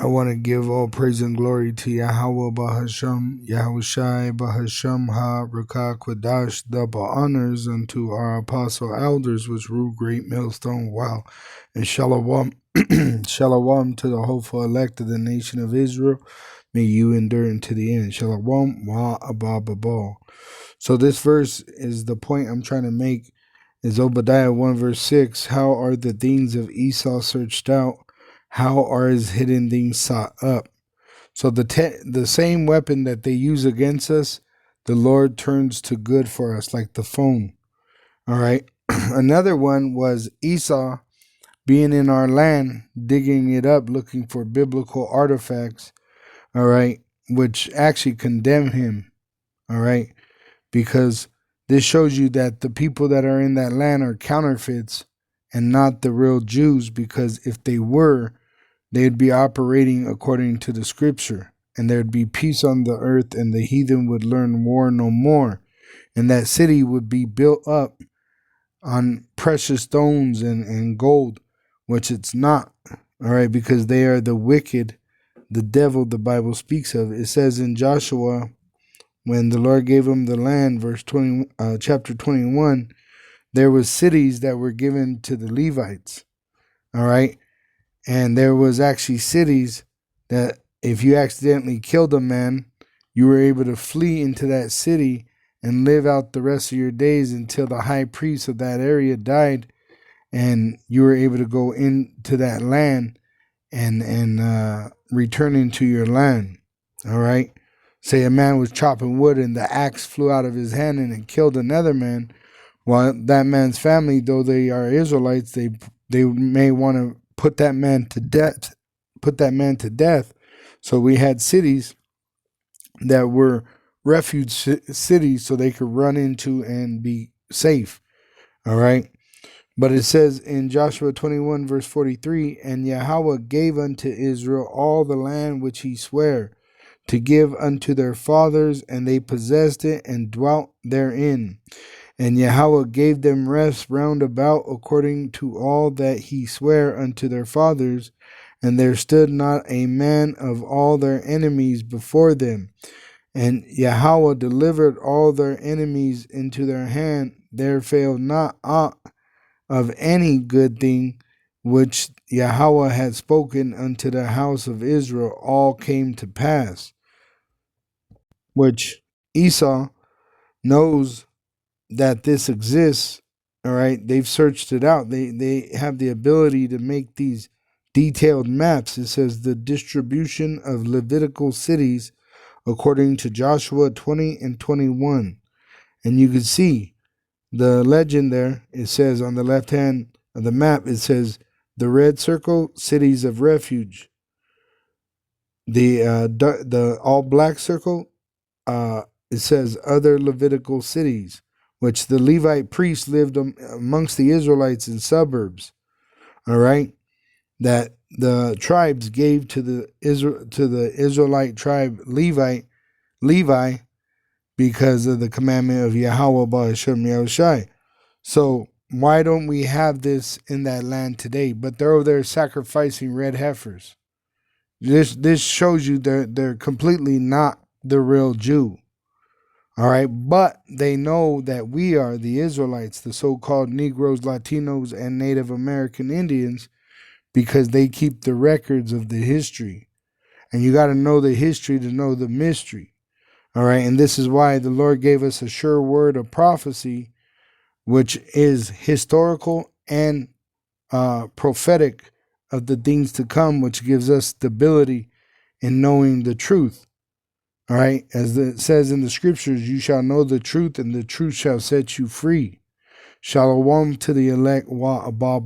I want to give all praise and glory to Yahweh Bahasham, Yahushai Bahasham Ha Rakah Kwadash, double honors unto our apostle elders, which rule great millstone, wow, and shalom, shalom to the hopeful elect of the nation of Israel. May you endure unto the end. Shalom, wa abba. So this verse is the point I'm trying to make. Is Obadiah 1 verse 6. How are the things of Esau searched out? How are his hidden things sought up? So the same weapon that they use against us, the Lord turns to good for us, like the phone. All right. Another one was Esau being in our land, digging it up, looking for biblical artifacts. All right. Which actually condemn him. All right. Because this shows you that the people that are in that land are counterfeits and not the real Jews, because if they were, they'd be operating according to the scripture, and there'd be peace on the earth, and the heathen would learn war no more, and that city would be built up on precious stones and gold, which it's not, all right, because they are the wicked, the devil the Bible speaks of. It says in Joshua, when the Lord gave him the land, chapter 21, there was cities that were given to the Levites, all right? And there was actually cities that if you accidentally killed a man, you were able to flee into that city and live out the rest of your days until the high priest of that area died, and you were able to go into that land and return into your land, all right? Say a man was chopping wood and the axe flew out of his hand and it killed another man. Well, that man's family, though they are Israelites, they may want to put that man to death. So we had cities that were refuge cities so they could run into and be safe. All right. But it says in Joshua 21 verse 43, and Yahweh gave unto Israel all the land which he sware to give unto their fathers, and they possessed it and dwelt therein. And Yahweh gave them rest round about according to all that he sware unto their fathers, and there stood not a man of all their enemies before them. And Yahweh delivered all their enemies into their hand. There failed not aught of any good thing which Yahweh had spoken unto the house of Israel, all came to pass. Which Esau knows that this exists, all right? They've searched it out. They have the ability to make these detailed maps. It says the distribution of Levitical cities according to Joshua 20 and 21. And you can see the legend there. It says on the left hand of the map, it says the red circle, cities of refuge. The all black circle, it says other Levitical cities, which the Levite priests lived amongst the Israelites in suburbs. All right, that the tribes gave to the Israelite tribe Levi, because of the commandment of Yahweh Ba'ashem Yahushai. So why don't we have this in that land today? But they're over there sacrificing red heifers. This shows you they're completely not the real Jew. All right, but they know that we are the Israelites, the so-called Negroes, Latinos, and Native American Indians, because they keep the records of the history. And you got to know the history to know the mystery. All right, and this is why the Lord gave us a sure word of prophecy, which is historical and prophetic of the things to come, which gives us stability in knowing the truth. All right, as it says in the scriptures, you shall know the truth, and the truth shall set you free. Shalom to the elect, wa abba.